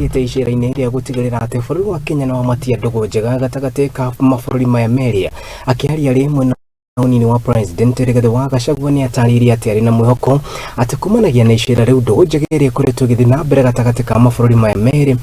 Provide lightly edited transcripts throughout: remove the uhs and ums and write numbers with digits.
nĩagĩte icera-ini rĩa gũtigĩrĩra atĩ bũrũri wa Kenya no matia ndũgũ njega gatagatĩ ka mabũrũri maya merĩ. Akĩaria rĩmwe na Munini wa President Rigathi wa gachagua nĩ atarĩirie atĩ arĩ na mwĩhoko atĩ kumanagia na icera rĩu ndũgũ njega ĩrĩa ĩkoretwo ĩgĩthiĩ na mbere gatagatĩ ka mabũrũri maya merĩ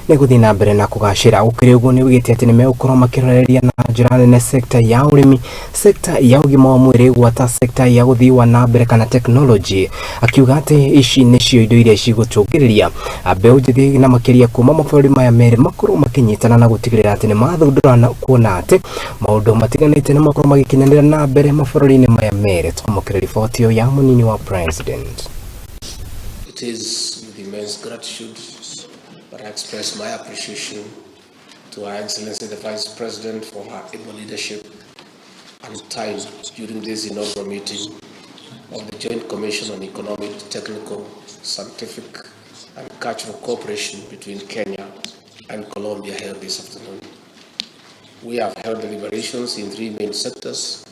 nĩ gũthiĩ na mbere na kũgacĩra. Gũkĩrĩ ũguo nĩ oigĩte atĩ nĩ megũkorwo makĩroreria na njĩra nene sekta ya urimi, sekta ya ugima wa mwiri gwata sekta ya gũthii na mbere kana technology. Akiuga atĩ ici nĩcio indo iria cigũtũngĩrĩria mbeũ njĩthĩ na makĩria kuma mabũrũri maya merĩ makorwo makĩnyitana na gũtigĩrĩra atĩ nĩ mathundũra kuona atĩ maũndũ matiganĩte nĩ makorwo magĩkinyanĩra na mbere mabũrũri-inĩ maya merĩ. Twamũkĩra riboti ya Munini wa President. It is with immense gratitude that I express my appreciation to Her Excellency the Vice President for her able leadership and time during this inaugural meeting of the Joint Commission on Economic, Technical, Scientific and Cultural Cooperation between Kenya and Colombia held this afternoon. We have held deliberations in three main sectors,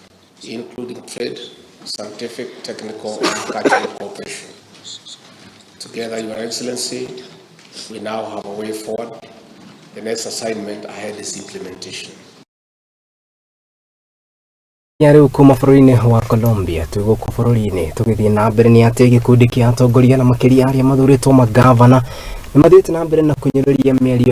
including trade, scientific, technical and cultural cooperation. Together, Your Excellency, we now have a way forward. The next assignment ahead is implementation. Rĩu kuma bũrũri-inĩ wa Colombia tũgũkũ bũrũri-inĩ tũgĩthiĩ na mbere nĩ atĩ gĩkundi kĩa atongoria na makĩria arĩa mathurĩtwo magavana nĩ mathiĩte na mbere na kũnyũrũria mĩario